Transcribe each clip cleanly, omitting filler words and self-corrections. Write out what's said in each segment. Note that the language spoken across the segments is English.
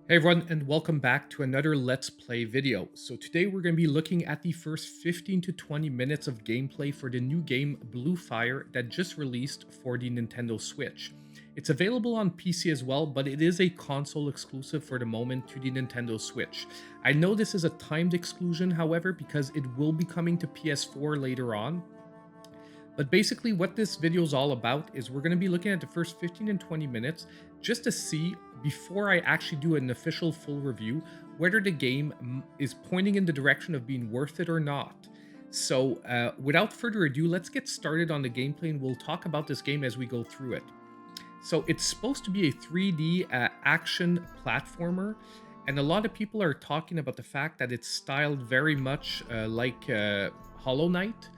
Hey everyone, and welcome back to another Let's Play video. So today we're going to be looking at the first 15 to 20 minutes of gameplay for the new game Blue Fire that just released for the Nintendo Switch. It's available on PC as well, but it is a console exclusive for the moment to the Nintendo Switch. I know this is a timed exclusion, however, because it will be coming to PS4 later on. But basically, what this video is all about is we're going to be looking at the first 15 and 20 minutes just to see, before I actually do an official full review, whether the game is pointing in the direction of being worth it or not. So, without further ado, let's get started on the gameplay and we'll talk about this game as we go through it. So, it's supposed to be a 3D action platformer, and a lot of people are talking about the fact that it's styled very much like Hollow Knight.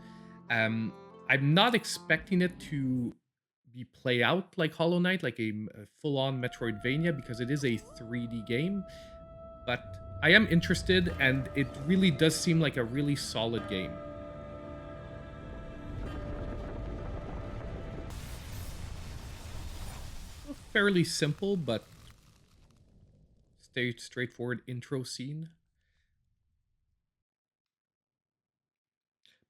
Um, I'm not expecting it to be play out like Hollow Knight, like a full-on Metroidvania, because it is a 3D game. But I am interested, and it really does seem like a really solid game. Fairly simple, but stay straightforward intro scene.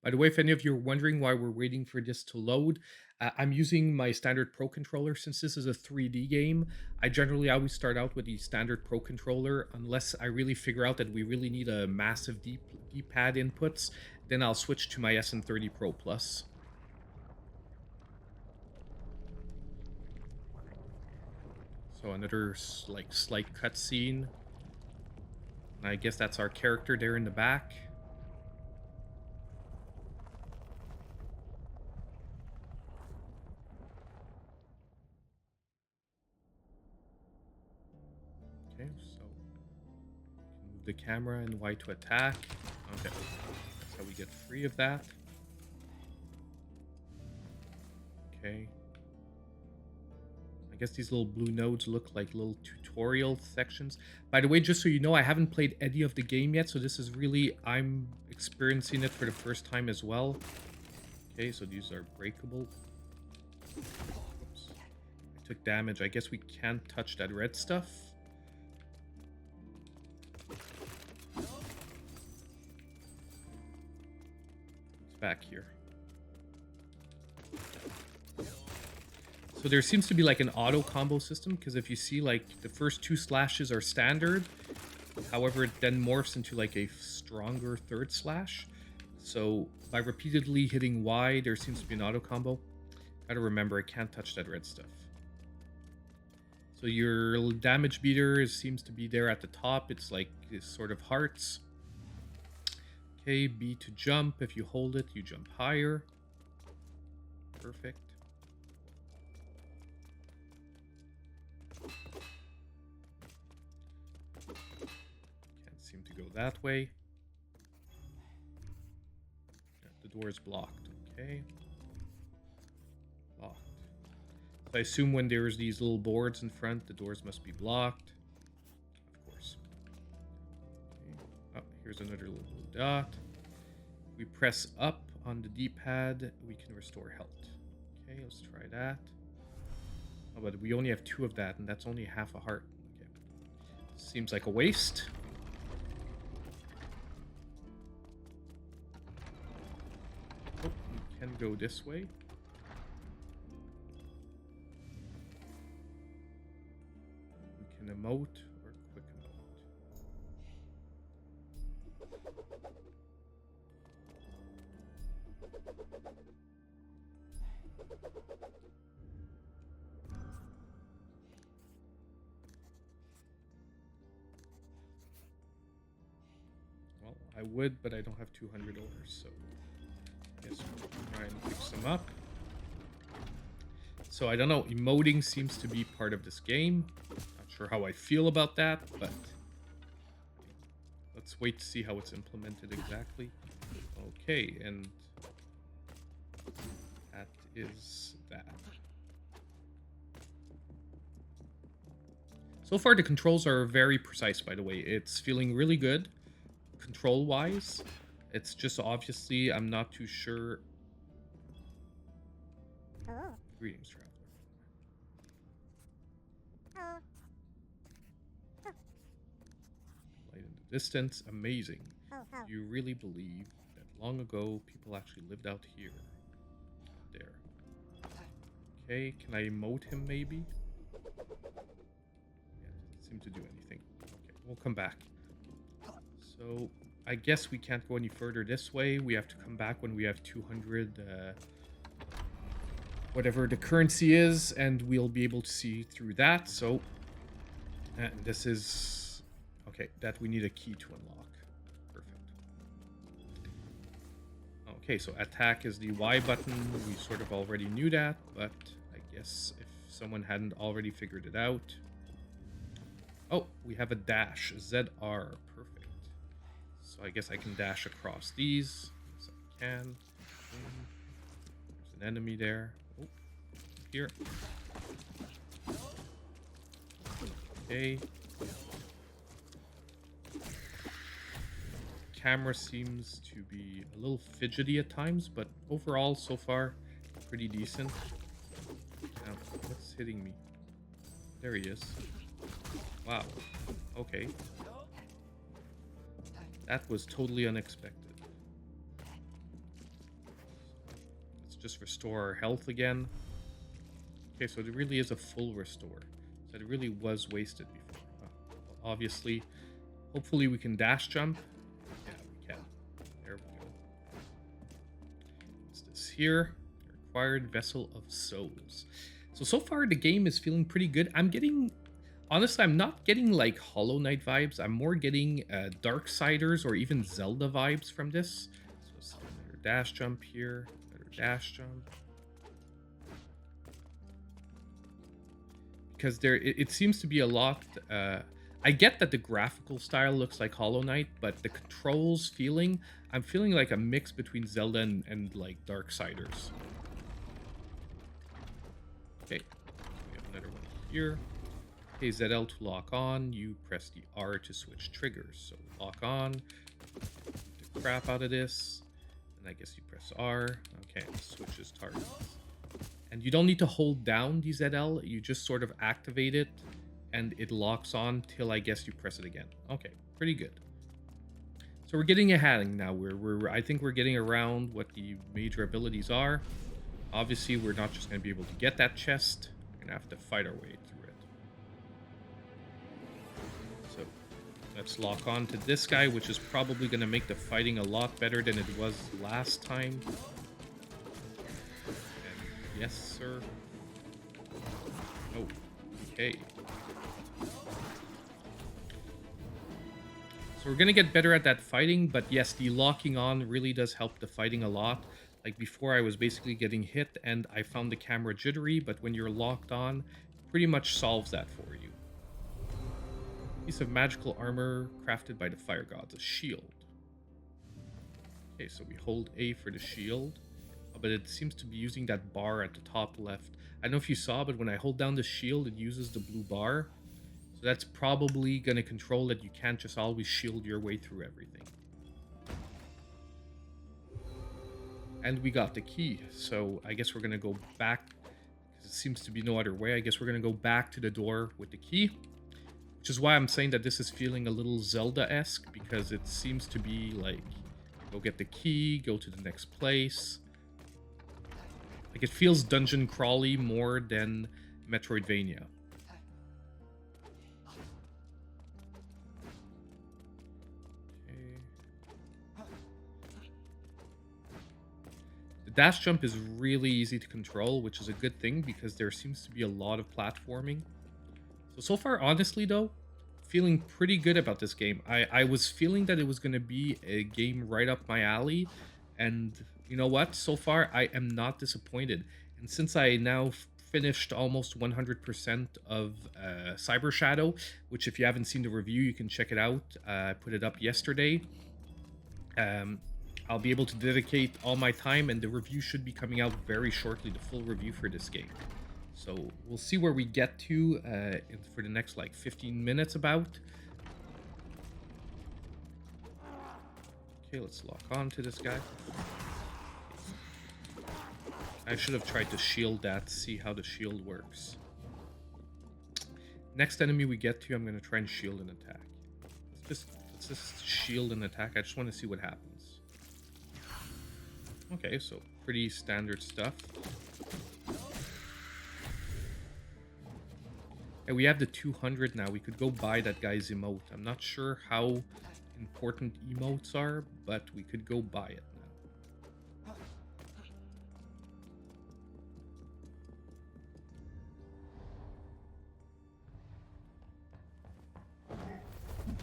By the way, if any of you are wondering why we're waiting for this to load, I'm using my standard Pro controller. Since this is a 3D game, I generally always start out with the standard Pro controller, unless I really figure out that we really need a massive D-pad inputs, then I'll switch to my SM30 Pro Plus. So another like slight cutscene. And I guess that's our character there in the back. Okay, so move the camera and Y to attack. Okay, that's how we get free of that. Okay. I guess these little blue nodes look like little tutorial sections. By the way, just so you know, I haven't played any of the game yet, so this is really, I'm experiencing it for the first time as well. Okay, so these are breakable. Oops. I took damage. I guess we can't touch that red stuff. It's back here. So there seems to be like an auto combo system, because if you see, like, the first two slashes are standard. However, it then morphs into like a stronger third slash. So by repeatedly hitting Y, there seems to be an auto combo. Gotta remember, I can't touch that red stuff. So your damage meter seems to be there at the top. It's like this sort of hearts. Okay, B to jump. If you hold it, you jump higher. Perfect. Can't seem to go that way. Yeah, the door is blocked. Okay. Locked. So I assume when there's these little boards in front, the doors must be blocked. Of course. Okay. Oh, here's another little blue dot. We press up on the D-pad, we can restore health. Okay, let's try that. Oh, but we only have 2 of that, and that's only half a heart. Okay. Seems like a waste. Oh, we can go this way. We can emote or quick emote. Well, I would, but I don't have 200 ores, so I guess we'll try and pick some up. So I don't know, emoting seems to be part of this game. Not sure how I feel about that, but let's wait to see how it's implemented exactly. Okay, and that is that. So far, the controls are very precise, by the way. It's feeling really good, control-wise. It's just obviously, I'm not too sure. Oh. Greetings, traveler. Oh. Distance, amazing. You really believe that long ago people actually lived out here? There. Okay, can I emote him maybe? Yeah, doesn't seem to do anything. Okay, we'll come back. So I guess we can't go any further this way. We have to come back when we have 200, whatever the currency is, and we'll be able to see through that. So this is okay. That we need a key to unlock. Perfect. Okay, so attack is the Y button. We sort of already knew that, but I guess if someone hadn't already figured it out. Oh, we have a dash. ZR. Perfect. So I guess I can dash across these. Yes, I can. There's an enemy there. Oh, here. Okay. Camera seems to be a little fidgety at times, but overall, so far, pretty decent. Now, what's hitting me? There he is. Wow. Okay. That was totally unexpected. Let's just restore our health again. Okay, so it really is a full restore. So it really was wasted before. Well, obviously, hopefully we can dash jump. Yeah, we can. There we go. What's this here? Required Vessel of Souls. So far the game is feeling pretty good. Honestly, I'm not getting like Hollow Knight vibes. I'm more getting Darksiders or even Zelda vibes from this. So let's see, better dash jump here. Better dash jump. Because it seems to be a lot... I get that the graphical style looks like Hollow Knight, but the controls feeling... I'm feeling like a mix between Zelda and like Darksiders. Okay, we have another one here. Okay, ZL to lock on. You press the R to switch triggers. So lock on. The crap out of this. And I guess you press R. Okay, switches targets. And you don't need to hold down the ZL. You just sort of activate it. And it locks on till I guess you press it again. Okay, pretty good. So we're getting a hang now. I think we're getting around what the major abilities are. Obviously, we're not just going to be able to get that chest. We're going to have to fight our way through it. So let's lock on to this guy, which is probably going to make the fighting a lot better than it was last time. And yes, sir. Oh, okay. So we're going to get better at that fighting, but yes, the locking on really does help the fighting a lot. Like before, I was basically getting hit and I found the camera jittery, but when you're locked on, it pretty much solves that for you. Piece of magical armor crafted by the fire gods, a shield. Okay, so we hold A for the shield, but it seems to be using that bar at the top left. I don't know if you saw, but when I hold down the shield, it uses the blue bar. So that's probably going to control that you can't just always shield your way through everything. And we got the key, so I guess we're going to go back, because it seems to be no other way. I guess we're going to go back to the door with the key, which is why I'm saying that this is feeling a little Zelda-esque, because it seems to be like, go get the key, go to the next place. Like, it feels dungeon crawly more than Metroidvania. Dash jump is really easy to control, which is a good thing because there seems to be a lot of platforming. So far, honestly, though, feeling pretty good about this game. I was feeling that it was going to be a game right up my alley, and you know what? So far, I am not disappointed. And since I now finished almost 100% of Cyber Shadow, which if you haven't seen the review, you can check it out. I put it up yesterday. I'll be able to dedicate all my time, and the review should be coming out very shortly, the full review for this game. So we'll see where we get to for the next like 15 minutes about. Okay, let's lock on to this guy. I should have tried to shield that, see how the shield works. Next enemy we get to, I'm going to try and shield an attack. Let's Let's just shield and attack. I just want to see what happens. Okay, so pretty standard stuff. And we have the 200 now. We could go buy that guy's emote. I'm not sure how important emotes are, but we could go buy it now.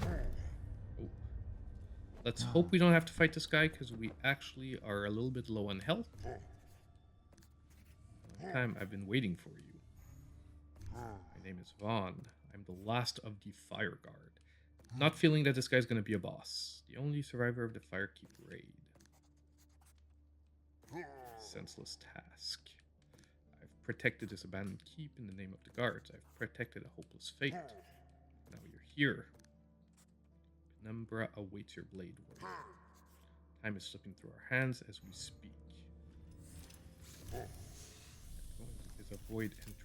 Oh. Let's hope we don't have to fight this guy, because we actually are a little bit low on health. Long time I've been waiting for you. My name is Vaughn. I'm the last of the Fire Guard. Not feeling that this guy's going to be a boss. The only survivor of the Firekeep raid. Senseless task. I've protected this abandoned keep in the name of the guards. I've protected a hopeless fate. Now you're here. Penumbra awaits your blade, warrior. Time is slipping through our hands as we speak. Is a void entrance.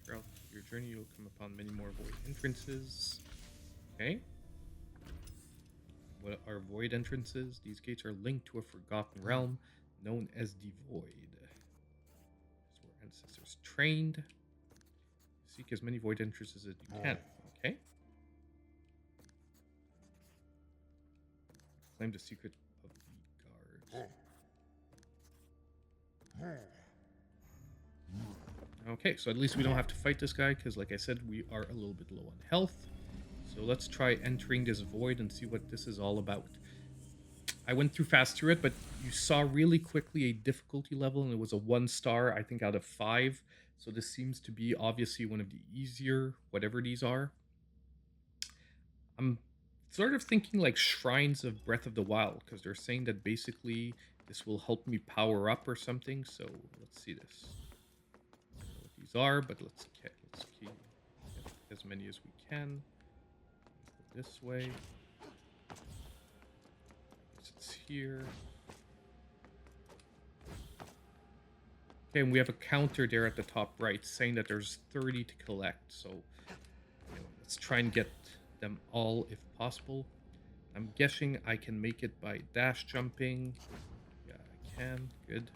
Throughout your journey, you'll come upon many more void entrances. Okay. What are void entrances? These gates are linked to a forgotten realm known as the Void. It's where ancestors trained. Seek as many void entrances as you can. Okay. Claim the secret of the guards. Okay, so at least we don't have to fight this guy, because like I said, we are a little bit low on health. So let's try entering this void and see what this is all about. I went fast through it, but you saw really quickly a difficulty level, and it was a 1 star, I think, out of 5. So this seems to be obviously one of the easier, whatever these are. I'm sort of thinking like Shrines of Breath of the Wild, because they're saying that basically this will help me power up or something. So let's see this. Are, but let's get as many as we can. Go this way. It's here. Okay, and we have a counter there at the top right saying that there's 30 to collect. So let's try and get them all if possible. I'm guessing I can make it by dash jumping. Yeah, I can. Good.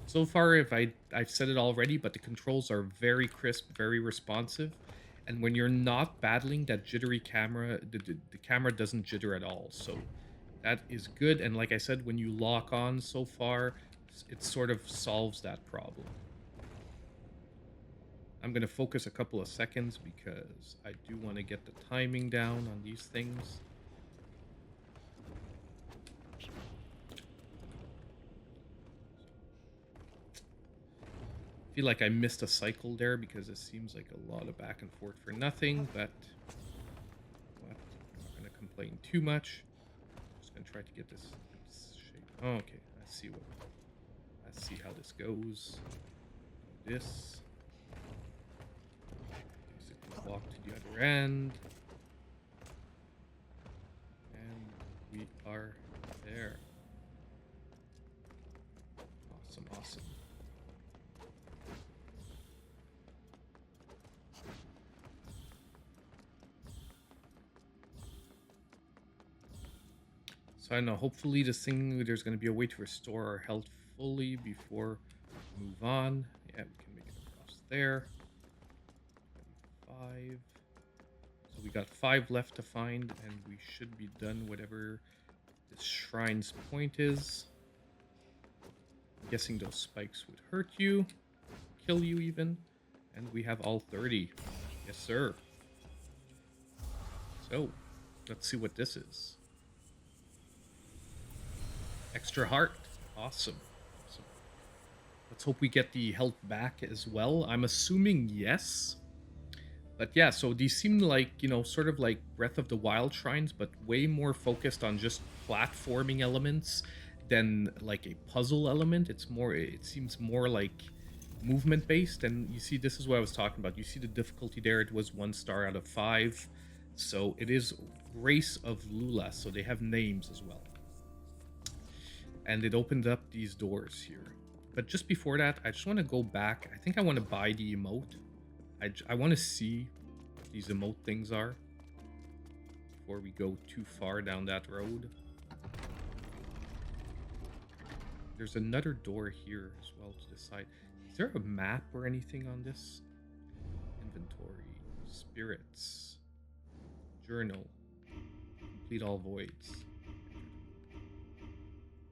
So far, I've said it already, but the controls are very crisp, very responsive. And when you're not battling that jittery camera, the camera doesn't jitter at all. So that is good. And like I said, when you lock on so far, it sort of solves that problem. I'm going to focus a couple of seconds because I do want to get the timing down on these things. I feel like I missed a cycle there because it seems like a lot of back and forth for nothing, but what? I'm not going to complain too much. I'm just going to try to get this shape. Oh, okay, let's see how this goes. This. Basically walk to the other end. And we are there. Awesome, awesome. So I don't know, hopefully this thing, there's going to be a way to restore our health fully before we move on. Yeah, we can make it across there. 5. So we got 5 left to find, and we should be done whatever this shrine's point is. I'm guessing those spikes would hurt you, kill you even, and we have all 30. Yes, sir. So, let's see what this is. Extra heart. Awesome. Awesome. Let's hope we get the health back as well. I'm assuming yes. But yeah, so these seem like, sort of like Breath of the Wild shrines, but way more focused on just platforming elements than like a puzzle element. It seems more like movement based. And you see, this is what I was talking about. You see the difficulty there. It was 1 star out of 5. So it is Grace of Lula. So they have names as well. And it opened up these doors here. But just before that, I just want to go back. I think I want to buy the emote. I want to see these emote things are before we go too far down that road. There's another door here as well to the side. Is there a map or anything on this? Inventory, spirits, journal, complete all voids.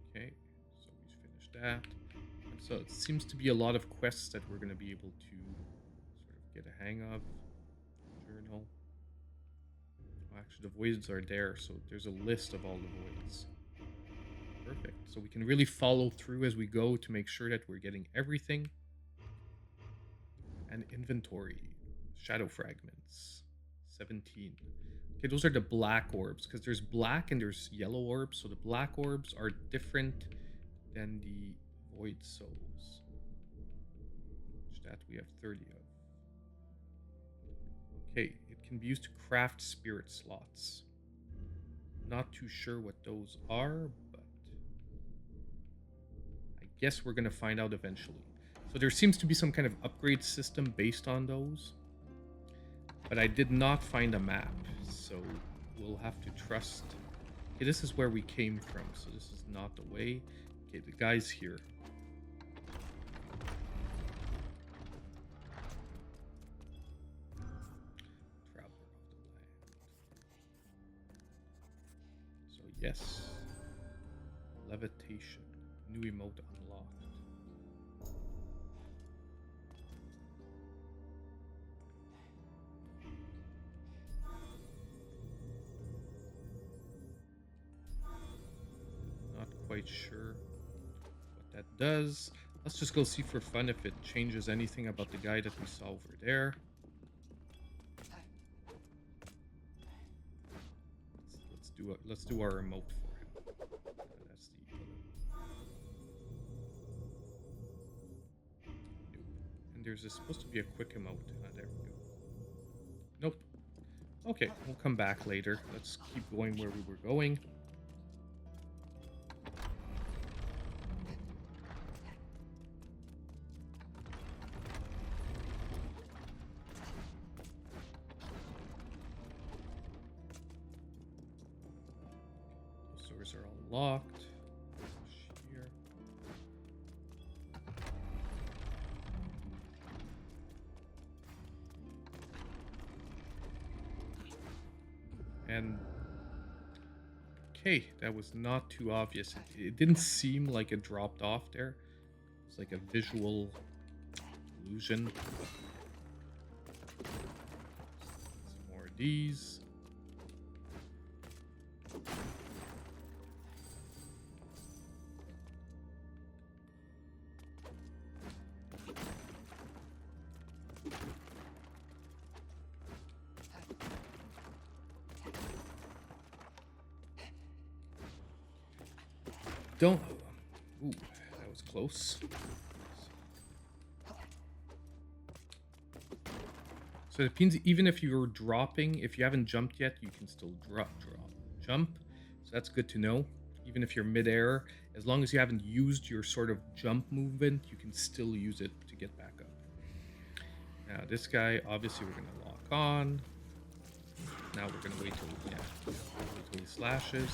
Okay, so we finished that. And so it seems to be a lot of quests that we're going to be able to sort of get a hang of. Journal. Oh, actually, the voids are there, so there's a list of all the voids. Perfect. So we can really follow through as we go to make sure that we're getting everything. And inventory. Shadow fragments. 17. Okay, those are the black orbs, because there's black and there's yellow orbs. So the black orbs are different than the void souls. Which that we have 30 of. Okay, it can be used to craft spirit slots. Not too sure what those are, but I guess we're going to find out eventually. So there seems to be some kind of upgrade system based on those. But I did not find a map, so we'll have to trust. Okay, this is where we came from, so this is not the way. Okay, the guy's here. Traveler of the land. So yes. Levitation. New emote unlocked. Not quite sure what that does. Let's just go see for fun if it changes anything about the guy that we saw over there. Let's do our remote for him. That's the nope. And there's supposed to be a quick emote. There we go. Nope. Okay, we'll come back later. Let's keep going where we were going. Those doors are all locked. Here. And okay, that was not too obvious. It didn't seem like it dropped off there. It's like a visual illusion. Some more of these. Don't. Ooh, that was close. So it means even if you're dropping, if you haven't jumped yet, you can still jump. So that's good to know. Even if you're midair, as long as you haven't used your sort of jump movement, you can still use it to get back up. Now this guy, obviously we're gonna lock on. Now we're gonna wait till he slashes.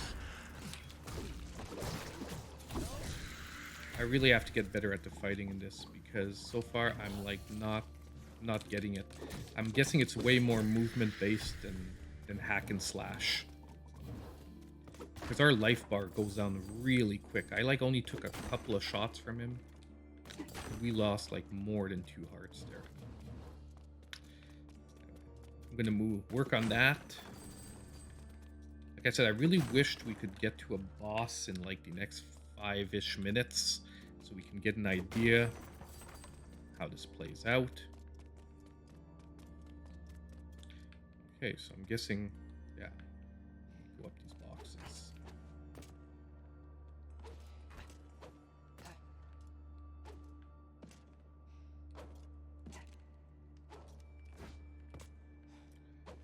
I really have to get better at the fighting in this because so far I'm like not getting it. I'm guessing it's way more movement based than hack and slash. Because our life bar goes down really quick. I like only took a couple of shots from him. We lost like more than 2 hearts there. I'm gonna work on that. Like I said, I really wished we could get to a boss in like the next 5-ish minutes so we can get an idea how this plays out. Okay, so I'm guessing, yeah, go up these boxes.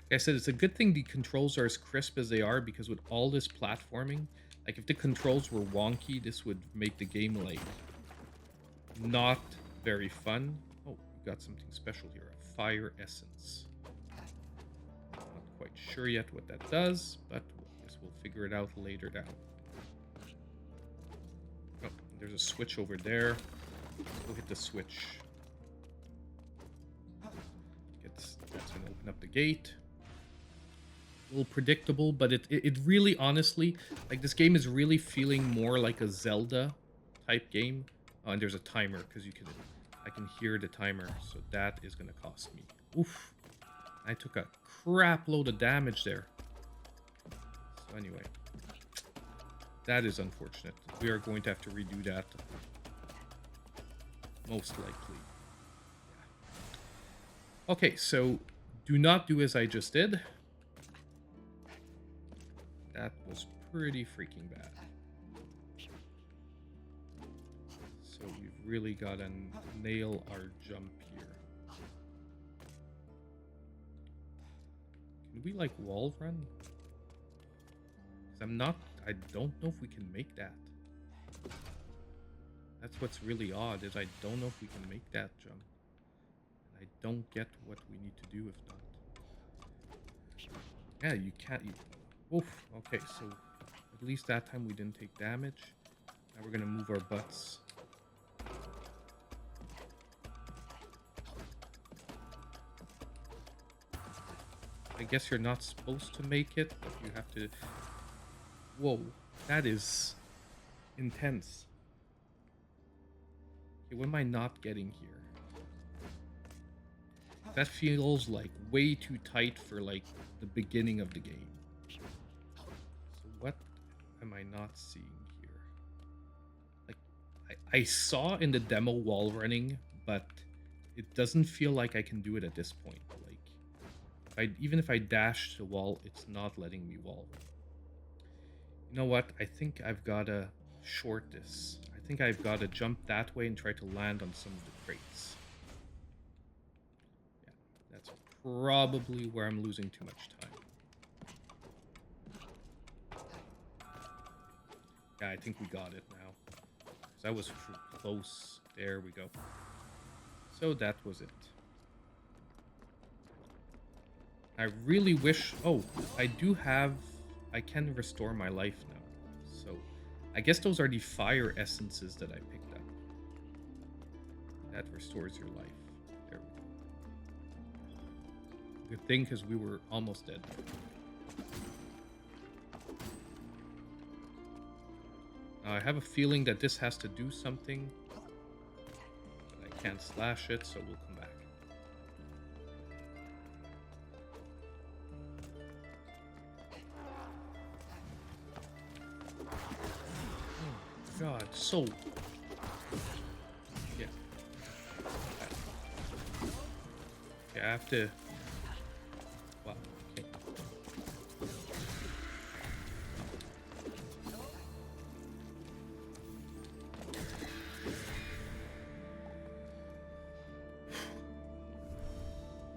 Like I said, it's a good thing the controls are as crisp as they are because with all this platforming, like if the controls were wonky, this would make the game like not very fun. Oh, we got something special here, a fire essence. quite sure yet what that does, but I guess we'll figure it out later down. Oh, there's a switch over there. We'll hit the switch. That's going to open up the gate. A little predictable, but it really, honestly, like, this game is really feeling more like a Zelda type game. Oh, and there's a timer, because I can hear the timer, so that is going to cost me. Oof. I took a crap load of damage there. So anyway, that is unfortunate. We are going to have to redo that. Most likely. Yeah. Okay, so do not do as I just did. That was pretty freaking bad. So we've really got to nail our jump here. Can we, like, wall run? 'Cause I don't know if we can make that. That's what's really odd, is I don't know if we can make that jump. I don't get what we need to do if not. Yeah, you can't. Oof. Okay, so at least that time we didn't take damage. Now we're gonna move our butts. I guess you're not supposed to make it, but you have to. Whoa, that is intense. Okay, what am I not getting here? That feels like way too tight for, like, the beginning of the game. So what am I not seeing here? Like, I saw in the demo wall running, but it doesn't feel like I can do it at this point. Like, even if I dash the wall, it's not letting me wall run. You know what? I think I've got to short this. I think I've got to jump that way and try to land on some of the crates. Yeah, that's probably where I'm losing too much time. Yeah, I think we got it now. That was close. There we go. So that was it. I really wish... Oh, I can restore my life now. So I guess those are the fire essences that I picked up. That restores your life. There we go. Good thing, because we were almost dead. I have a feeling that this has to do something. But I can't slash it, so we'll come back. God, so... Yeah. Okay, I have to... Wow, okay.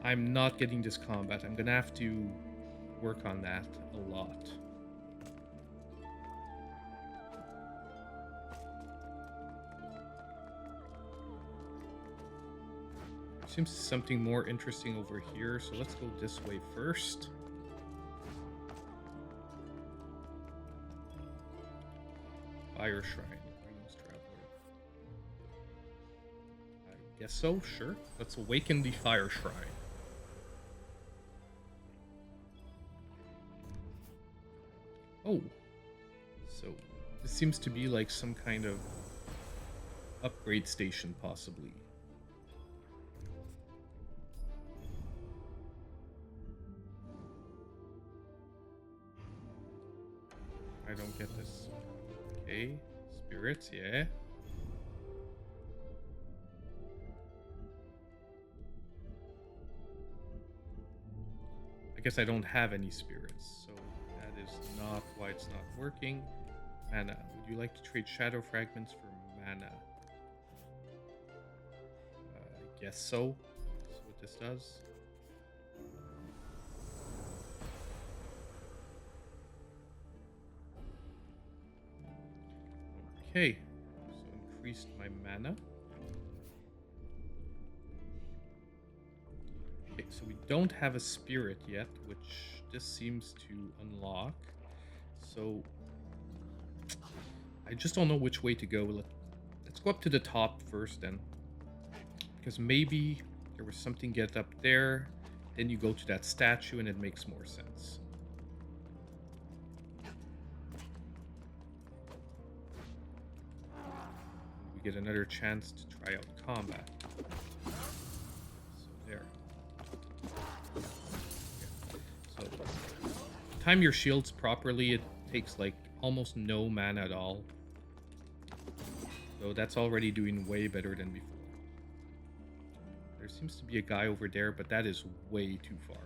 I'm not getting this combat. I'm gonna have to work on that a lot. Seems something more interesting over here, so let's go this way first. Fire Shrine. I guess so, sure. Let's awaken the Fire Shrine. Oh. So, this seems to be like some kind of upgrade station, possibly. I don't get this. Okay, spirits, yeah. I guess I don't have any spirits, so that is not why it's not working. Mana. Would you like to trade shadow fragments for mana? I guess so. That's what this does. Okay, so increased my mana. Okay, so we don't have a spirit yet, which this seems to unlock. So I just don't know which way to go. Let's go up to the top first then. Because maybe there was something get up there, then you go to that statue and it makes more sense. We get another chance to try out combat. So there. Yeah. So time your shields properly, it takes like almost no mana at all. So that's already doing way better than before. There seems to be a guy over there, but that is way too far.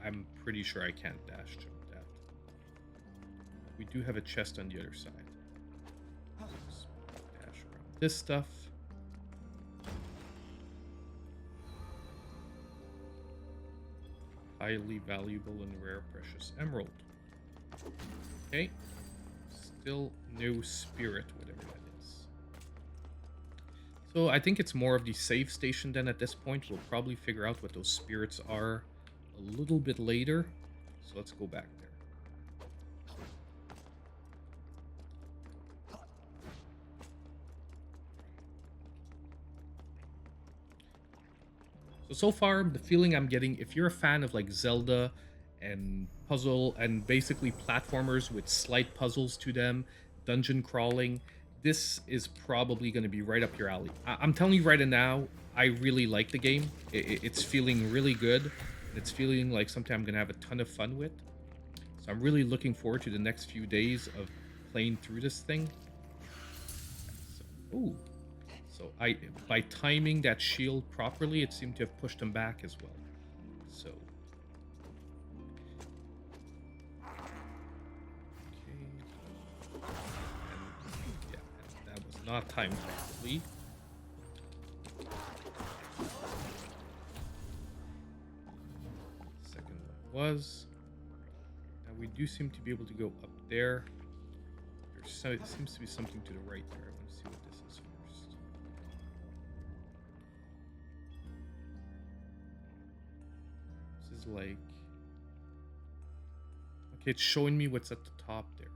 I'm pretty sure I can't dash jump that. We do have a chest on the other side. Let's dash around this stuff. Highly valuable and rare precious emerald. Okay. Still no spirit, whatever that is. So I think it's more of the save station then at this point. We'll probably figure out what those spirits are a little bit later. So let's go back there. So far, the feeling I'm getting, if you're a fan of like Zelda and puzzle and basically platformers with slight puzzles to them, dungeon crawling, this is probably going to be right up your alley. I'm telling you right now, I really like the game. It's feeling really good. It's feeling like something I'm going to have a ton of fun with. So I'm really looking forward to the next few days of playing through this thing. So, ooh. So by timing that shield properly, it seemed to have pushed him back as well. So okay, and yeah, that was not timed properly. Second one was. Now we do seem to be able to go up there. There seems to be something to the right there. I want to see what this is first. This is like... okay, it's showing me what's at the top there.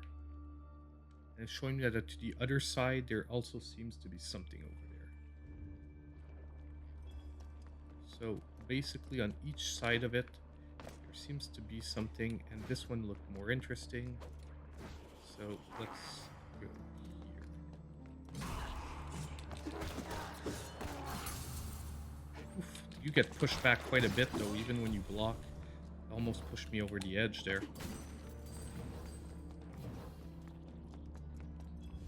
And it's showing me that to the other side, there also seems to be something over there. So basically on each side of it, there seems to be something, and this one looked more interesting. So let's go here. Oof, you get pushed back quite a bit though, even when you block. Almost pushed me over the edge there.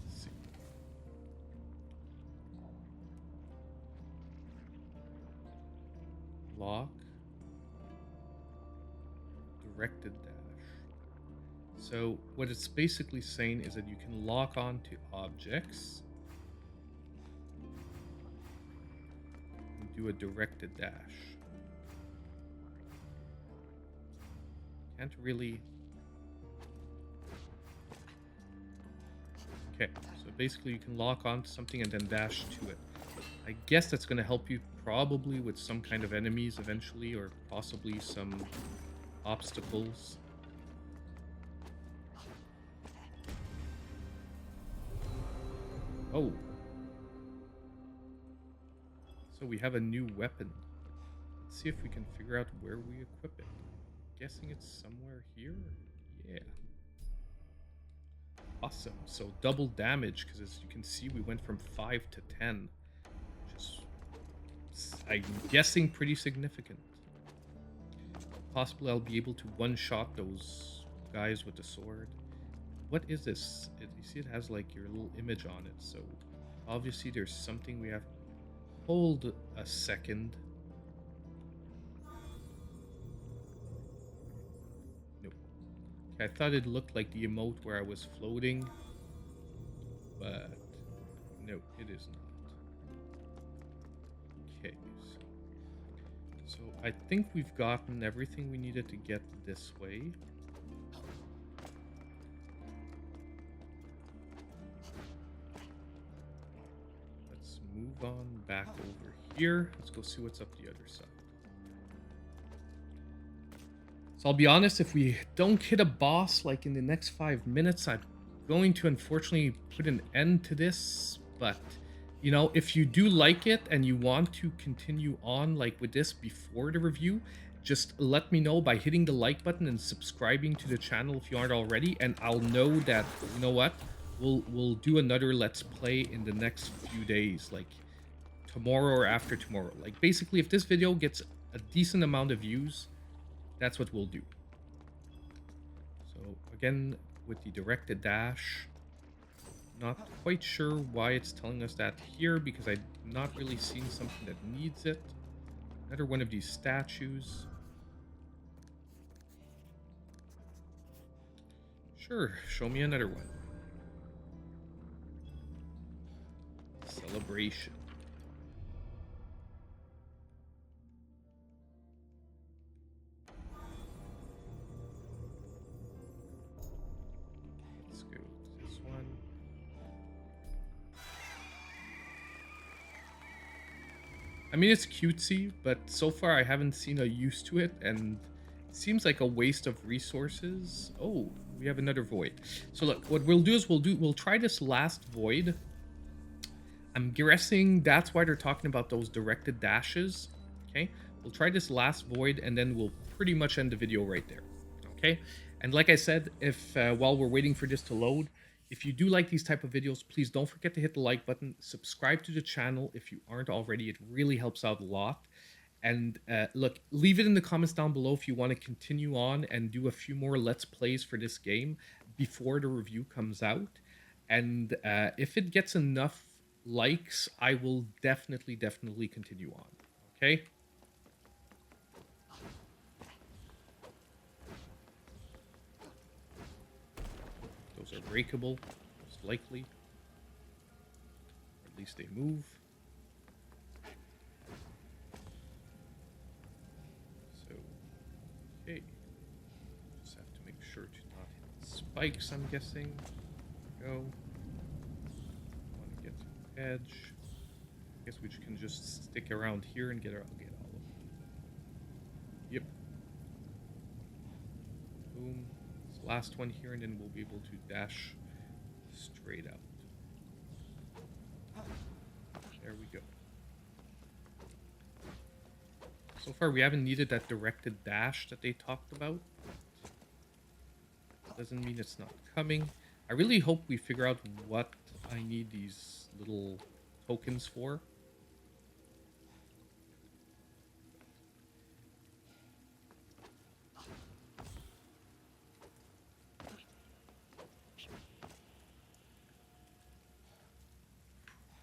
Let's see. Lock. Directed dash. So what it's basically saying is that you can lock on to objects and do a directed dash. Can't really... okay, so basically you can lock on to something and then dash to it. I guess that's going to help you probably with some kind of enemies eventually, or possibly some obstacles. Oh. So we have a new weapon. Let's see if we can figure out where we equip it. Guessing it's somewhere here? Yeah. Awesome. So double damage, because as you can see, we went from 5 to 10. Which is, I'm guessing, pretty significant. Possibly I'll be able to one-shot those guys with the sword. What is this? You see it has like your little image on it, so obviously there's something we have. Hold a second. Nope. Okay, I thought it looked like the emote where I was floating, but no, it is not. Okay, so I think we've gotten everything we needed to get this way. Move on back over here. Let's go see what's up the other side. So I'll be honest, if we don't hit a boss like in the next 5 minutes, I'm going to unfortunately put an end to this. But, you know, if you do like it and you want to continue on like with this before the review, just let me know by hitting the like button and subscribing to the channel if you aren't already, and I'll know that, you know what, we'll do another let's play in the next few days, like tomorrow or after tomorrow. Like basically if this video gets a decent amount of views, that's what we'll do. So again, with the directed dash, not quite sure why it's telling us that here, because I'm not really seeing something that needs it. Another one of these statues. Sure, show me another one. Celebration. Let's go to this one. I mean, it's cutesy, but so far I haven't seen a use to it, and it seems like a waste of resources. Oh, we have another void. So look, what we'll do is we'll try this last void. I'm guessing that's why they're talking about those directed dashes. Okay, we'll try this last void, and then we'll pretty much end the video right there. Okay, and like I said, if while we're waiting for this to load, if you do like these type of videos, please don't forget to hit the like button, subscribe to the channel if you aren't already. It really helps out a lot. And look, leave it in the comments down below if you want to continue on and do a few more Let's Plays for this game before the review comes out. And if it gets enough likes, I will definitely continue on. Okay? Those are breakable, most likely. Or at least they move. So, okay. Just have to make sure to not hit spikes, I'm guessing. There we go. Want to get to the edge. I guess we can just stick around here and get all of them. Yep. Boom. This last one here, and then we'll be able to dash straight out. There we go. So far, we haven't needed that directed dash that they talked about. Doesn't mean it's not coming. I really hope we figure out what I need these little tokens for.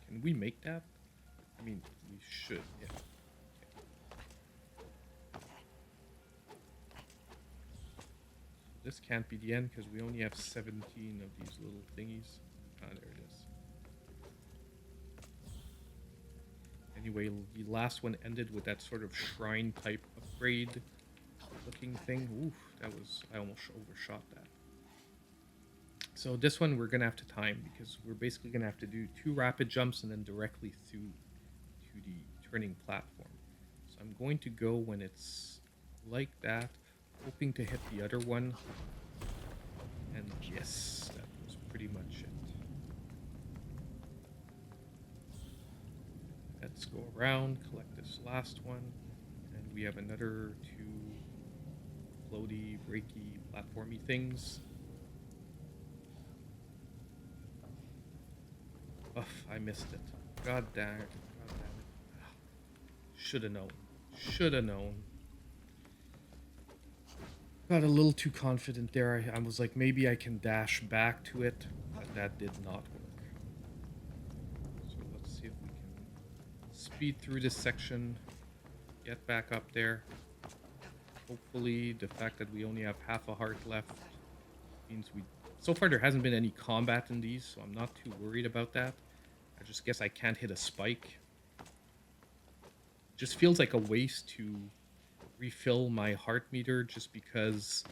Can we make that? I mean, we should, yeah. This can't be the end because we only have 17 of these little thingies. Ah, there it is. Anyway, the last one ended with that sort of shrine type upgrade looking thing. Oof, that was, I almost overshot that. So this one we're gonna have to time because we're basically gonna have to do 2 rapid jumps and then directly through to the turning platform. So I'm going to go when it's like that, hoping to hit the other one. And yes, that was pretty much it. Let's go around, collect this last one, and we have another 2 floaty, breaky, platformy things. Ugh, I missed it. God damn it. God damn it. Should have known. Should have known. Got a little too confident there. I was like, maybe I can dash back to it, but that did not work. So let's see if we can speed through this section, get back up there. Hopefully the fact that we only have half a heart left means we... So far there hasn't been any combat in these, so I'm not too worried about that. I just guess I can't hit a spike. Just feels like a waste to refill my heart meter just because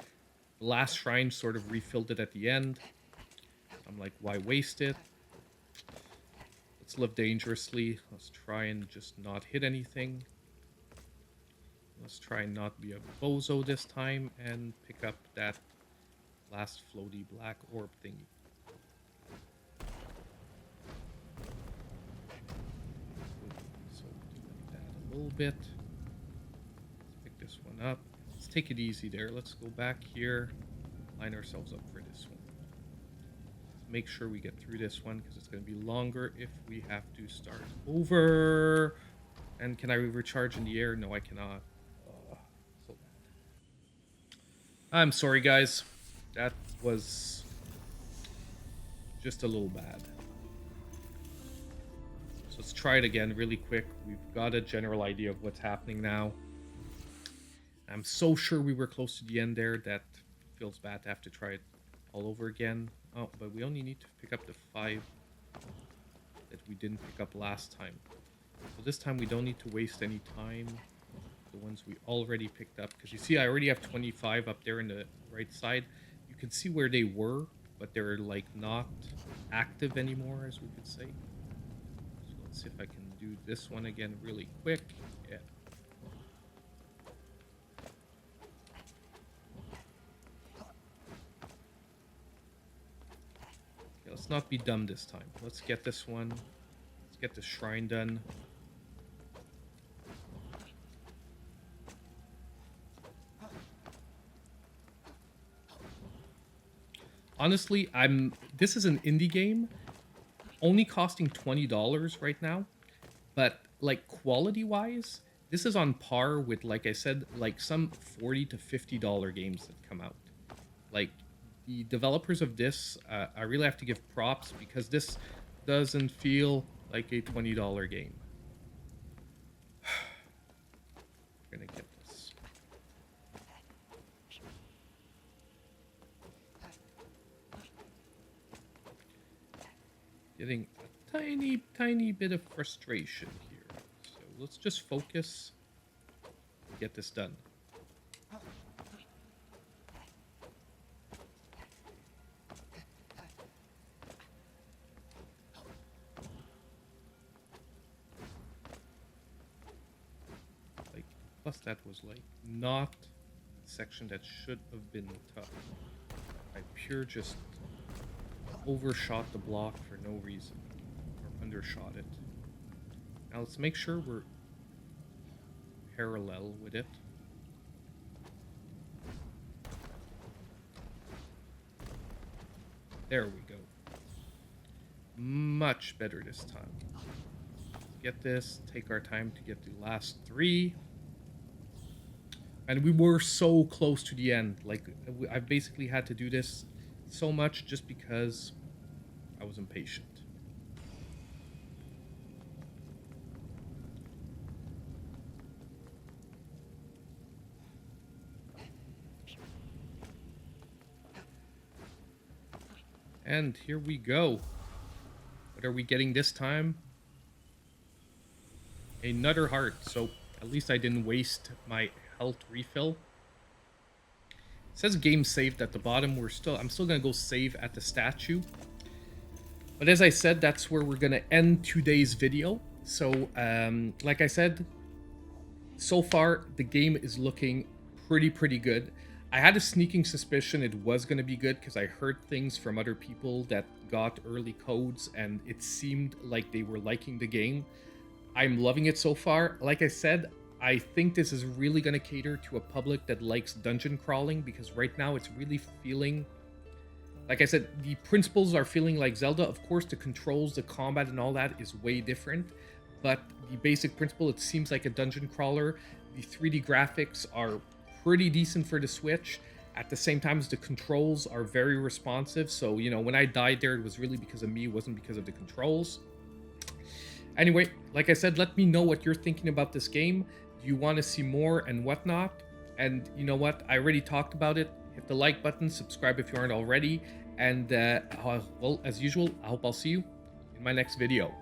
the last shrine sort of refilled it at the end. I'm like, why waste it? Let's live dangerously. Let's try and just not hit anything. Let's try and not be a bozo this time and pick up that last floaty black orb thingy. So do like that a little bit. Let's pick this one up. Let's take it easy there. Let's go back here, line ourselves up for this one. Let's make sure we get through this one because it's going to be longer if we have to start over. And can I recharge in the air? No, I cannot. So bad. I'm sorry, guys. That was just a little bad. So let's try it again really quick. We've got a general idea of what's happening now. I'm so sure we were close to the end there that it feels bad to have to try it all over again. Oh, but we only need to pick up the 5 that we didn't pick up last time. So this time we don't need to waste any time. The ones we already picked up. Because you see, I already have 25 up there in the right side. You can see where they were, but they're like not active anymore, as we could say. So let's see if I can do this one again really quick. Yeah. Okay, let's not be dumb this time. Let's get this one. Let's get the shrine done. Honestly, this is an indie game, only costing $20 right now, but like quality-wise, this is on par with, like I said, like some $40 to $50 games that come out. Like the developers of this, I really have to give props because this doesn't feel like a $20 game. We're gonna get this. Getting a tiny bit of frustration here. So let's just focus and get this done. Like, plus that was like not a section that should have been tough. I pure just overshot the block for no reason, or undershot it. Now let's make sure we're parallel with it. There we go. Much better this time. Get this, take our time to get the last 3. And we were so close to the end. Like, I basically had to do this so much just because I was impatient. And here we go. What are we getting this time? Another heart. So at least I didn't waste my health refill. It says game saved at the bottom. I'm still gonna go save at the statue. But as I said, that's where we're gonna end today's video. So like I said, so far the game is looking pretty good. I had a sneaking suspicion it was gonna be good because I heard things from other people that got early codes and it seemed like they were liking the game. I'm loving it so far. Like I said, I think this is really going to cater to a public that likes dungeon crawling because right now it's really feeling, like I said, the principles are feeling like Zelda. Of course, the controls, the combat and all that is way different, but the basic principle, it seems like a dungeon crawler. The 3D graphics are pretty decent for the Switch. At the same time, the controls are very responsive. So, you know, when I died there, it was really because of me, it wasn't because of the controls. Anyway, like I said, let me know what you're thinking about this game. Do you want to see more and whatnot? And you know what? I already talked about it. Hit the like button, subscribe if you aren't already. And, well, as usual, I hope I'll see you in my next video.